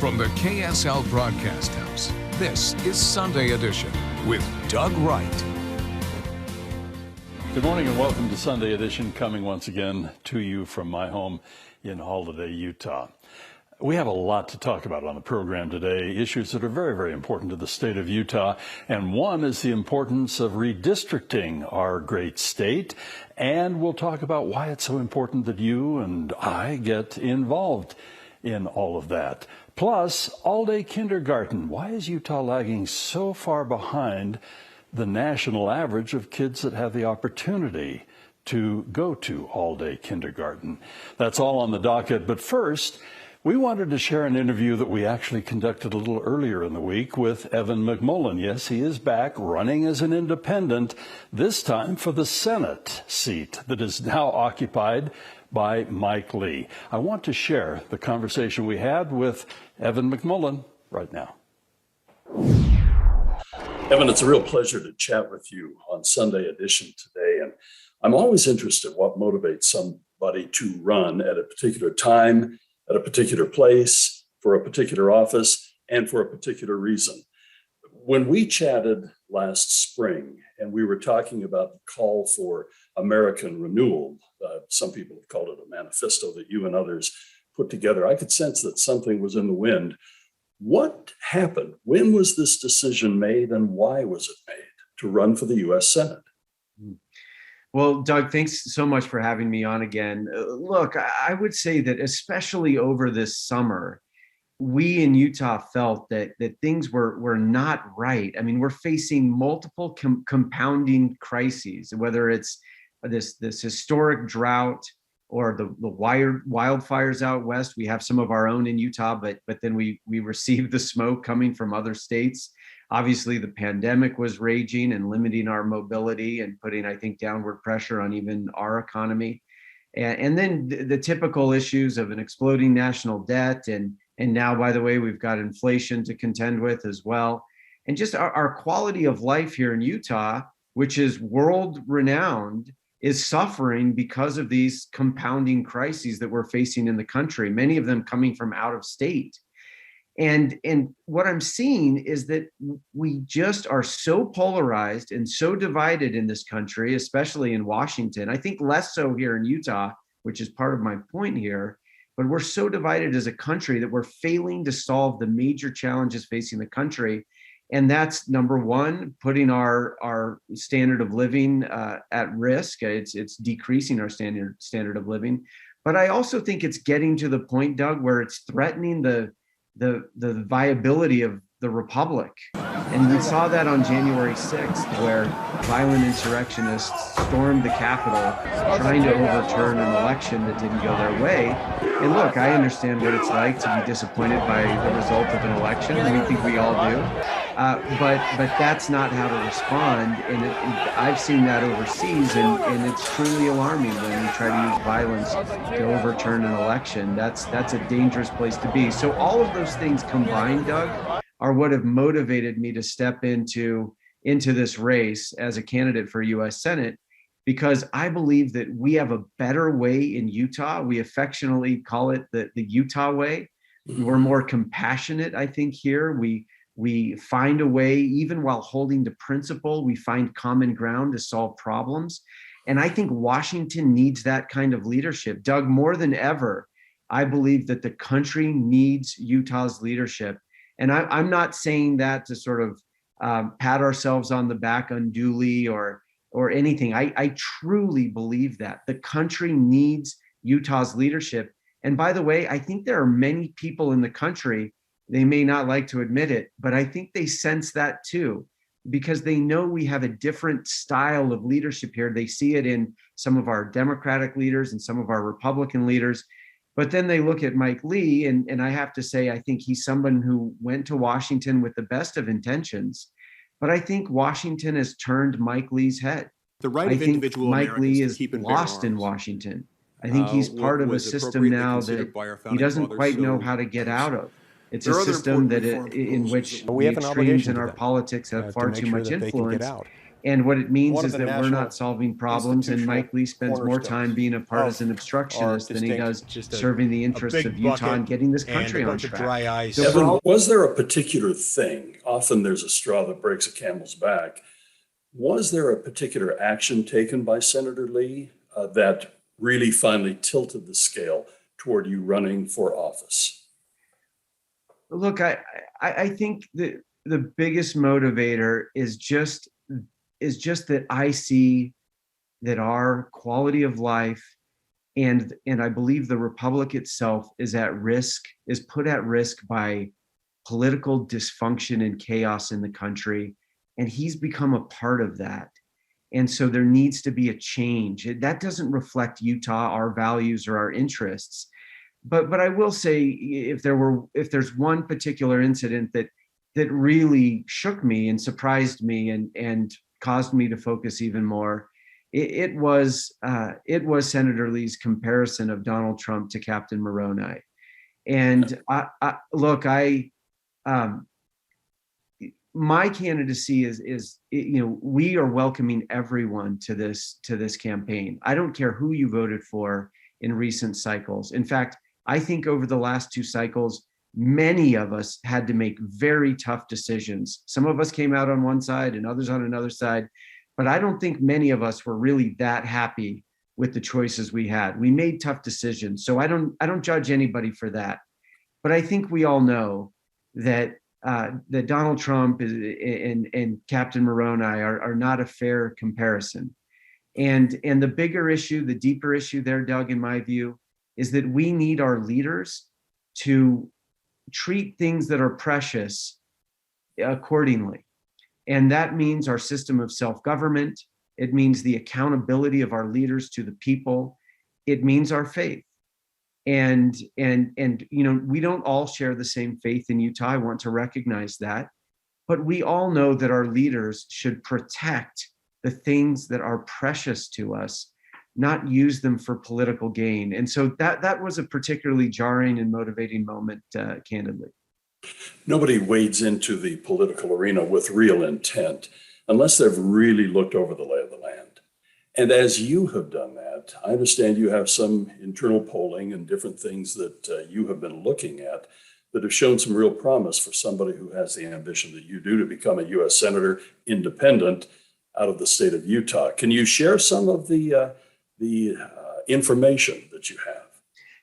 From the KSL Broadcast House, this is Sunday Edition with Doug Wright. Good morning and welcome to Sunday Edition, coming once again to you from my home in Allday, Utah. We have a lot to talk about on the program today, issues that are very, very important to the state of Utah. And one is the importance of redistricting our great state. And we'll talk about why it's so important that you and I get involved in all of that. Plus, all-day kindergarten. Why is Utah lagging so far behind the national average of kids that have the opportunity to go to all-day kindergarten? That's all on the docket. But first, we wanted to share an interview that we actually conducted a little earlier in the week with Evan McMullin. Yes, he is back running as an independent, this time for the Senate seat that is now occupied by Mike Lee. I want to share the conversation we had with Evan McMullin right now. Evan, it's a real pleasure to chat with you on Sunday Edition today. And I'm always interested what motivates somebody to run at a particular time, at a particular place, for a particular office, and for a particular reason. When we chatted last spring and we were talking about the call for American renewal, some people have called it a manifesto that you and others put together, I could sense that something was in the wind. What happened? When was this decision made and why was it made to run for the U.S. Senate? Well, Doug, thanks so much for having me on again. Look, I would say that especially over this summer, we in Utah felt that things were not right. I mean, we're facing multiple compounding crises, whether it's this historic drought or the wildfires out west. We have some of our own in Utah, but then we received the smoke coming from other states. Obviously, the pandemic was raging and limiting our mobility and putting, I think, downward pressure on even our economy. And then the typical issues of an exploding national debt. And now, by the way, we've got inflation to contend with as well. And just our quality of life here in Utah, which is world renowned, is suffering because of these compounding crises that we're facing in the country, many of them coming from out of state. And what I'm seeing is that we just are so polarized and so divided in this country, especially in Washington. I think less so here in Utah, which is part of my point here, but we're so divided as a country that we're failing to solve the major challenges facing the country. And that's number one, putting our standard of living at risk. It's decreasing our standard of living. But I also think it's getting to the point, Doug, where it's threatening the viability of the republic. And we saw that on January 6th, where violent insurrectionists stormed the Capitol trying to overturn an election that didn't go their way. And look, I understand what it's like to be disappointed by the result of an election. We think we all do. But that's not how to respond. And I've seen that overseas, and it's truly alarming when you try to use violence to overturn an election. That's a dangerous place to be. So all of those things combined, Doug, are what have motivated me to step into this race as a candidate for U.S. Senate, because I believe that we have a better way in Utah. We affectionately call it the Utah way. We're more compassionate, I think, here. We find a way, even while holding to principle, we find common ground to solve problems. And I think Washington needs that kind of leadership. Doug, more than ever, I believe that the country needs Utah's leadership. And I'm not saying that to sort of pat ourselves on the back unduly or anything. I truly believe that the country needs Utah's leadership. And by the way, I think there are many people in the country, they may not like to admit it, but I think they sense that too, because they know we have a different style of leadership here. They see it in some of our Democratic leaders and some of our Republican leaders. But then they look at Mike Lee, and I have to say, I think he's someone who went to Washington with the best of intentions. But I think Washington has turned Mike Lee's head. The right of individual Mike Americans Lee is to keep and bear lost in arms. Washington. I think he's part of a system now that he doesn't quite know how to get out of. It's a system that in which the extremes in our politics have far too much influence. And what it means one of is the that we're national not solving problems, and Mike Lee spends more time cornerstones being a partisan of obstructionist our than he does distinct, just serving the a interests of big Utah and bucket getting this and a country on bunch of track. dry ice. So for Evan, all, was there a particular thing? Often there's a straw that breaks a camel's back. Was there a particular action taken by Senator Lee that really finally tilted the scale toward you running for office? look, I think the biggest motivator is just that I see that our quality of life and I believe the republic itself is put at risk by political dysfunction and chaos in the country, and he's become a part of that. And so there needs to be a change. That doesn't reflect Utah, our values or our interests. But I will say, if there's one particular incident that really shook me and surprised me and caused me to focus even more, it was Senator Lee's comparison of Donald Trump to Captain Moroni. And my candidacy is we are welcoming everyone to this campaign. I don't care who you voted for in recent cycles. In fact, I think over the last two cycles, many of us had to make very tough decisions. Some of us came out on one side and others on another side, but I don't think many of us were really that happy with the choices we had. We made tough decisions. So I don't judge anybody for that. But I think we all know that that Donald Trump and Captain Moroni are not a fair comparison. And the bigger issue, the deeper issue there, Doug, in my view, is that we need our leaders to treat things that are precious accordingly. And that means our system of self-government. It means the accountability of our leaders to the people. It means our faith. And we don't all share the same faith in Utah. I want to recognize that. But we all know that our leaders should protect the things that are precious to us, not use them for political gain. And so that was a particularly jarring and motivating moment, candidly. Nobody wades into the political arena with real intent unless they've really looked over the lay of the land. And as you have done that, I understand you have some internal polling and different things that you have been looking at that have shown some real promise for somebody who has the ambition that you do to become a U.S. Senator independent out of the state of Utah. Can you share some of the information that you have?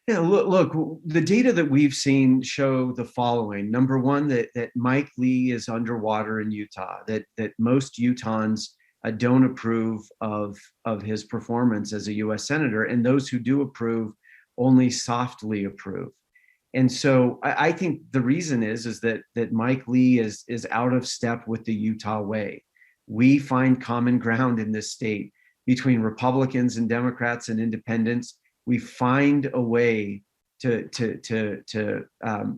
Yeah, look, the data that we've seen show the following. Number one, that Mike Lee is underwater in Utah, that most Utahns don't approve of his performance as a U.S. Senator, and those who do approve only softly approve. And so I think the reason is that Mike Lee is out of step with the Utah way. We find common ground in this state between Republicans and Democrats and independents. We find a way to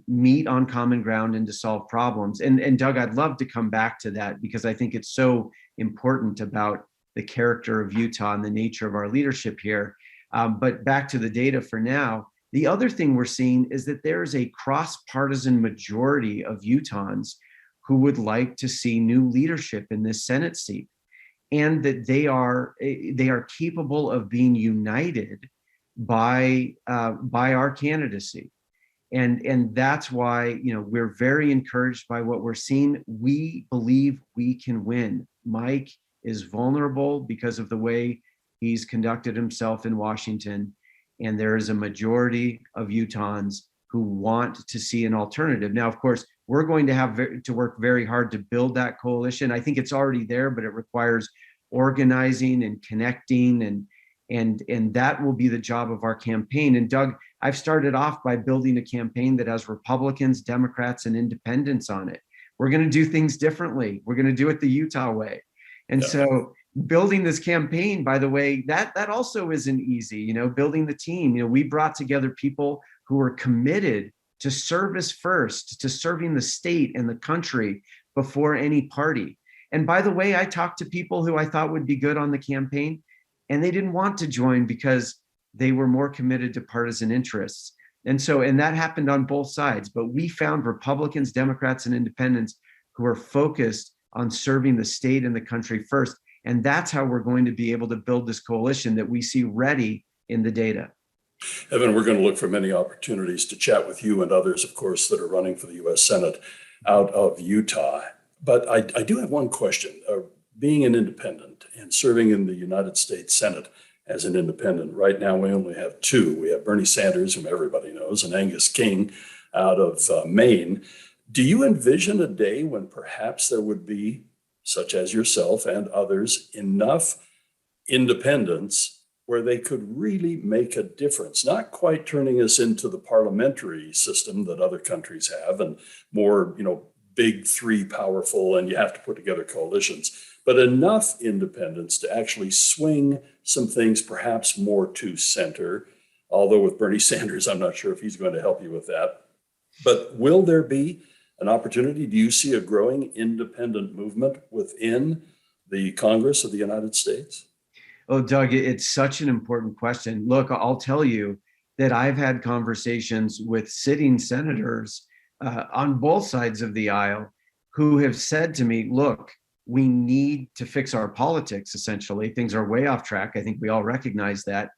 meet on common ground and to solve problems. And Doug, I'd love to come back to that because I think it's so important about the character of Utah and the nature of our leadership here. But back to the data for now. The other thing we're seeing is that there is a cross-partisan majority of Utahns who would like to see new leadership in this Senate seat, and that they are capable of being united by our candidacy. And that's why we're very encouraged by what we're seeing. We believe we can win. Mike is vulnerable because of the way he's conducted himself in Washington, and there is a majority of Utahns who want to see an alternative. Now, of course, we're going to have to work very hard to build that coalition. I think it's already there, but it requires organizing and connecting, and that will be the job of our campaign. And Doug, I've started off by building a campaign that has Republicans, Democrats, and independents on it. We're going to do things differently. We're going to do it the Utah way. And so building this campaign, by the way, that also isn't easy. Building the team, we brought together people who are committed to service first, to serving the state and the country before any party. And by the way, I talked to people who I thought would be good on the campaign, and they didn't want to join because they were more committed to partisan interests. And that happened on both sides. But we found Republicans, Democrats, and independents who are focused on serving the state and the country first. And that's how we're going to be able to build this coalition that we see ready in the data. Evan, we're going to look for many opportunities to chat with you and others, of course, that are running for the U.S. Senate out of Utah. But I do have one question. Being an independent and serving in the United States Senate as an independent, right now we only have two. We have Bernie Sanders, whom everybody knows, and Angus King out of Maine. Do you envision a day when perhaps there would be, such as yourself and others, enough independents where they could really make a difference, not quite turning us into the parliamentary system that other countries have and more, big three powerful, and you have to put together coalitions, but enough independents to actually swing some things perhaps more to center. Although with Bernie Sanders, I'm not sure if he's going to help you with that. But will there be an opportunity? Do you see a growing independent movement within the Congress of the United States? Oh, Doug, it's such an important question. Look, I'll tell you that I've had conversations with sitting senators on both sides of the aisle who have said to me, look, we need to fix our politics, essentially. Things are way off track. I think we all recognize that.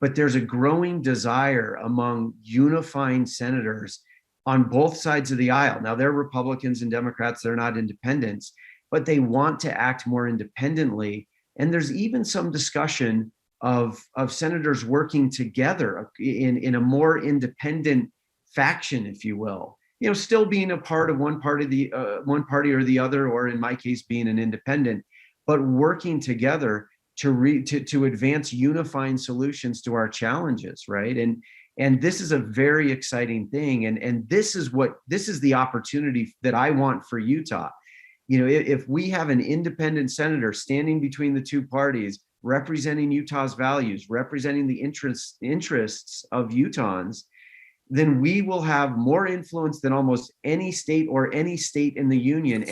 But there's a growing desire among unifying senators on both sides of the aisle. Now, they're Republicans and Democrats, they're not independents, but they want to act more independently. And there's even some discussion of senators working together in a more independent faction, if you will. Still being a part of one party or the other, or in my case, being an independent, but working together to advance unifying solutions to our challenges, right? And this is a very exciting thing. And this is the opportunity that I want for Utah. If we have an independent senator standing between the two parties, representing Utah's values, representing the interests of Utahns, then we will have more influence than almost any state or any state in the union.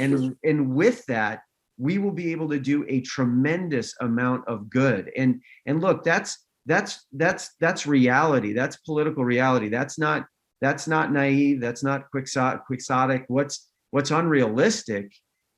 And with that, we will be able to do a tremendous amount of good. And look, that's reality. That's political reality. That's not naive. That's not quixotic. What's unrealistic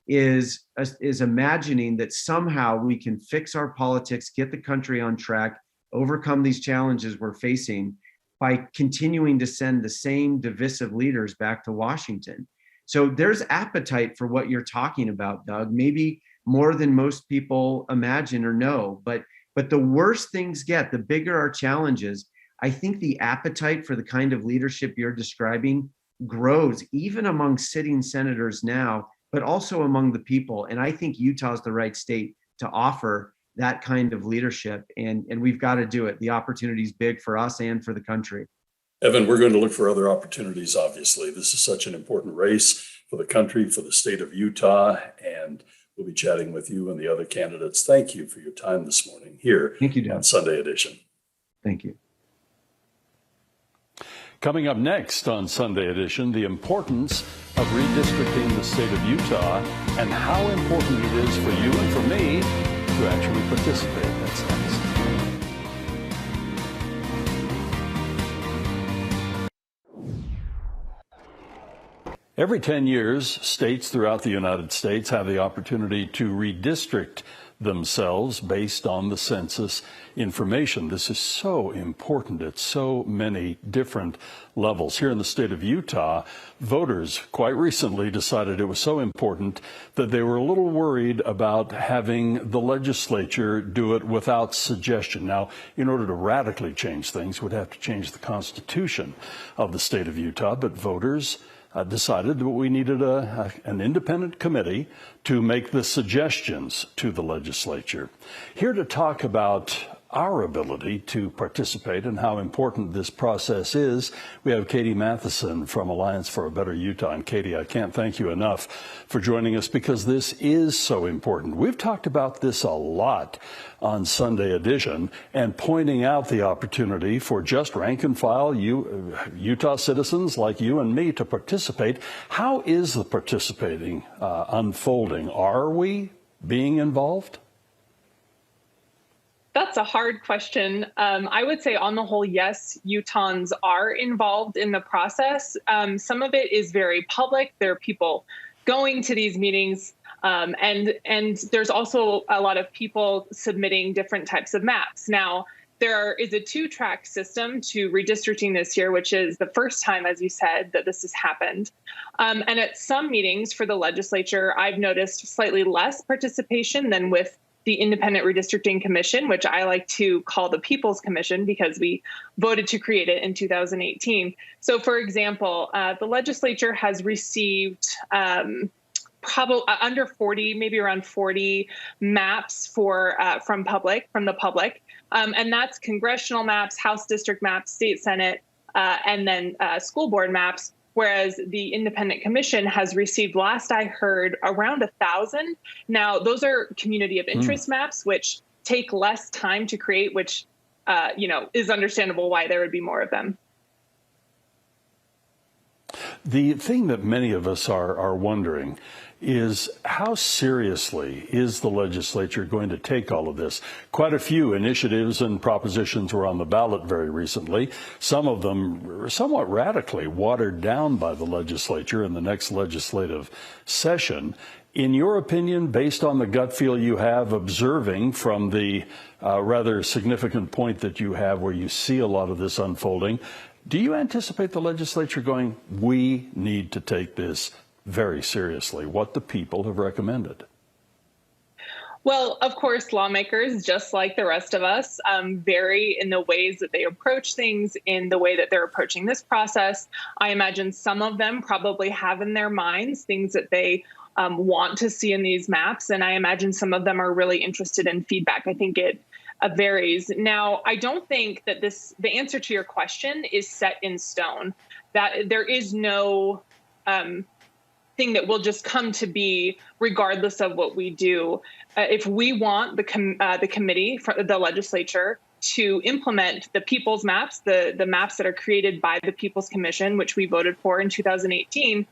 is imagining that somehow we can fix our politics, get the country on track, overcome these challenges we're facing by continuing to send the same divisive leaders back to Washington. So there's appetite for what you're talking about, Doug, maybe more than most people imagine or know. But the worse things get, the bigger our challenges, I think the appetite for the kind of leadership you're describing grows, even among sitting senators now, but also among the people. And I think Utah's the right state to offer that kind of leadership. And we've got to do it. The opportunity is big for us and for the country. Evan, we're going to look for other opportunities, obviously. This is such an important race for the country, for the state of Utah, and we'll be chatting with you and the other candidates. Thank you for your time this morning here on Sunday Edition. Thank you. Coming up next on Sunday Edition, the importance of redistricting the state of Utah and how important it is for you and for me to actually participate. That's next. Every 10 years, states throughout the United States have the opportunity to redistrict themselves based on the census information. This is so important at so many different levels. Here in the state of Utah, voters quite recently decided it was so important that they were a little worried about having the legislature do it without suggestion. Now, in order to radically change things, we'd have to change the Constitution of the state of Utah, but voters decided that we needed an independent committee to make the suggestions to the legislature. Here to talk about our ability to participate and how important this process is, we have Katie Matheson from Alliance for a Better Utah. And Katie, I can't thank you enough for joining us because this is so important. We've talked about this a lot on Sunday Edition and pointing out the opportunity for just rank and file Utah citizens like you and me to participate. How is the participating unfolding? Are we being involved? That's a hard question. I would say on the whole, yes, Utahns are involved in the process. Some of it is very public. There are people going to these meetings. And there's also a lot of people submitting different types of maps. Now, there is a 2-track system to redistricting this year, which is the first time, as you said, that this has happened. And at some meetings for the legislature, I've noticed slightly less participation than with the Independent Redistricting Commission, which I like to call the People's Commission because we voted to create it in 2018. So, for example, the legislature has received probably under 40, maybe around 40 maps from the public. And that's congressional maps, House district maps, state Senate, and then school board maps. Whereas the Independent Commission has received, last I heard, around 1,000. Now, those are community of interest maps, which take less time to create, which is understandable why there would be more of them. The thing that many of us are wondering is how seriously is the legislature going to take all of this? Quite a few initiatives and propositions were on the ballot very recently. Some of them were somewhat radically watered down by the legislature in the next legislative session. In your opinion, based on the gut feel you have observing from the rather significant point that you have where you see a lot of this unfolding, do you anticipate the legislature going, we need to take this very seriously, what the people have recommended? Well, of course, lawmakers, just like the rest of us, vary in the ways that they approach things, in the way that they're approaching this process. I imagine some of them probably have in their minds things that they want to see in these maps, and I imagine some of them are really interested in feedback. I think it varies. Now, I don't think that the answer to your question is set in stone, that there is no thing that will just come to be regardless of what we do. If we want the committee, the legislature, to implement the people's maps, the maps that are created by the People's Commission, which we voted for in 2018,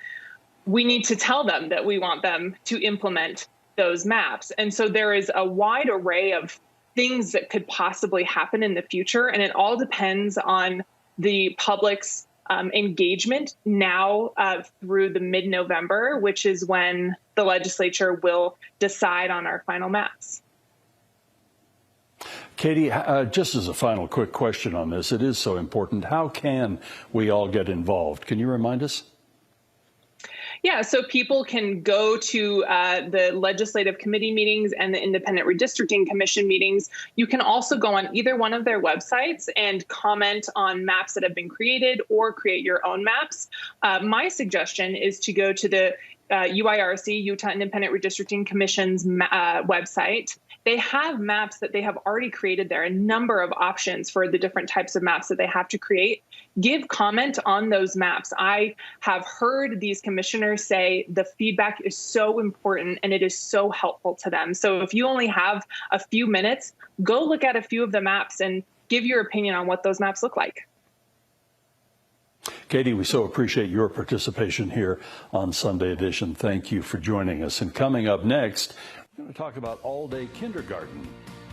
we need to tell them that we want them to implement those maps. And so there is a wide array of things that could possibly happen in the future, and it all depends on the public's engagement now through the mid-November, which is when the legislature will decide on our final maps. Katie, just as a final quick question on this, it is so important. How can we all get involved? Can you remind us? Yeah, so people can go to the legislative committee meetings and the Independent Redistricting Commission meetings. You can also go on either one of their websites and comment on maps that have been created or create your own maps. My suggestion is to go to the UIRC, Utah Independent Redistricting Commission's website. They have maps that they have already created there, a number of options for the different types of maps that they have to create. Give comment on those maps. I have heard these commissioners say the feedback is so important and it is so helpful to them. So if you only have a few minutes, go look at a few of the maps and give your opinion on what those maps look like. Katie, we so appreciate your participation here on Sunday Edition. Thank you for joining us. And coming up next, we're going to talk about all-day kindergarten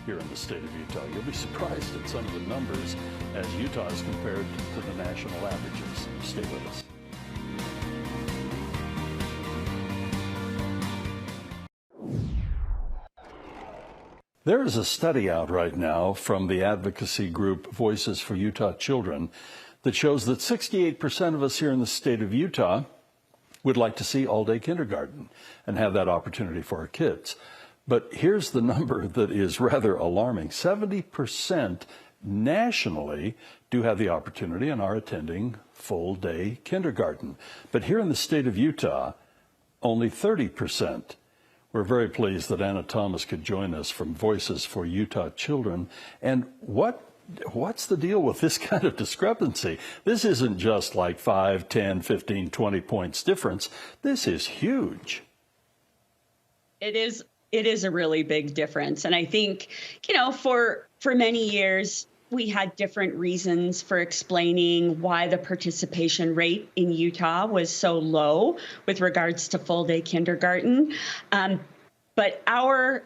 here in the state of Utah. You'll be surprised at some of the numbers as Utah is compared to the national averages. Stay with us. There is a study out right now from the advocacy group Voices for Utah Children that shows that 68% of us here in the state of Utah would like to see all-day kindergarten and have that opportunity for our kids. But here's the number that is rather alarming. 70% nationally do have the opportunity and are attending full-day kindergarten. But here in the state of Utah, only 30%. We're very pleased that Anna Thomas could join us from Voices for Utah Children. And what's the deal with this kind of discrepancy? This isn't just like 5, 10, 15, 20 points difference. This is huge. It is a really big difference. And I think, for many years, we had different reasons for explaining why the participation rate in Utah was so low with regards to full-day kindergarten. But our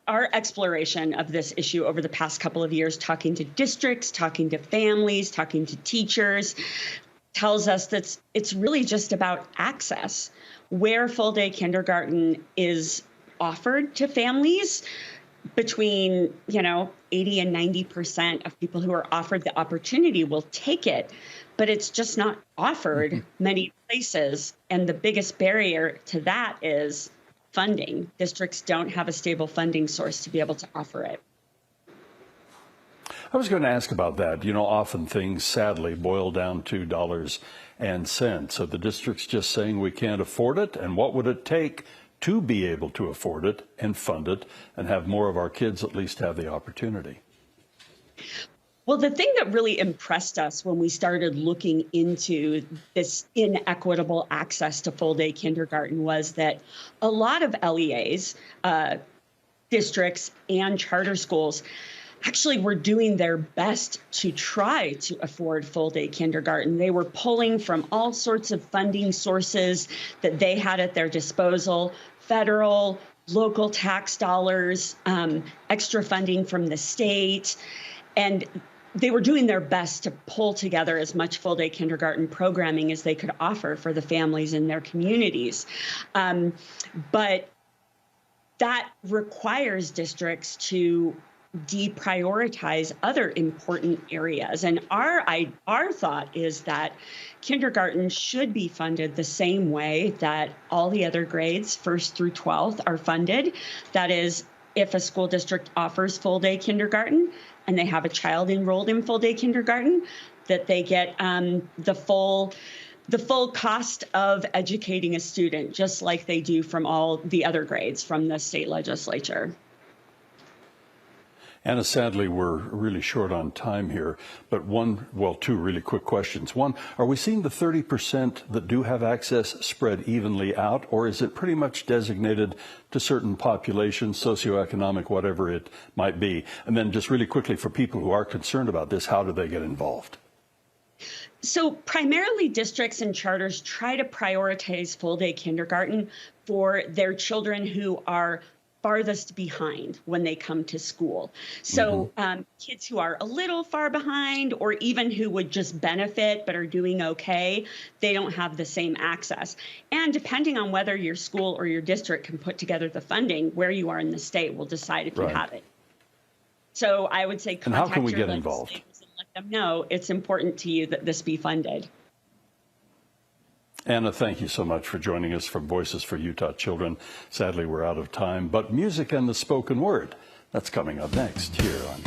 exploration of this issue over the past couple of years, talking to districts, talking to families, talking to teachers, tells us that it's really just about access. where full day kindergarten is offered to families, between 80 and 90% of people who are offered the opportunity will take it, but it's just not offered many places. And the biggest barrier to that is funding. Districts don't have a stable funding source to be able to offer it. I was going to ask about that. Often things sadly boil down to dollars and cents. Are the districts just saying we can't afford it? And what would it take to be able to afford it and fund it and have more of our kids at least have the opportunity? Well, the thing that really impressed us when we started looking into this inequitable access to full day kindergarten was that a lot of LEAs, districts, and charter schools actually were doing their best to try to afford full day kindergarten. They were pulling from all sorts of funding sources that they had at their disposal: federal, local tax dollars, extra funding from the state. And they were doing their best to pull together as much full day kindergarten programming as they could offer for the families in their communities. But that requires districts to deprioritize other important areas. And our thought is that kindergarten should be funded the same way that all the other grades, 1st through 12th, are funded. That is, if a school district offers full day kindergarten and they have a child enrolled in full day kindergarten, that they get the full cost of educating a student, just like they do from all the other grades from the state legislature. Anna, sadly, we're really short on time here, but two really quick questions. One, are we seeing the 30% that do have access spread evenly out, or is it pretty much designated to certain populations, socioeconomic, whatever it might be? And then just really quickly, for people who are concerned about this, how do they get involved? So primarily districts and charters try to prioritize full day kindergarten for their children who are farthest behind when they come to school. So kids who are a little far behind, or even who would just benefit but are doing okay, they don't have the same access. And depending on whether your school or your district can put together the funding, where you are in the state will decide if you have it. So I would say contact how can we your get involved? legislators and let them know it's important to you that this be funded. Anna, thank you so much for joining us from Voices for Utah Children. Sadly, we're out of time, but music and the spoken word, that's coming up next here on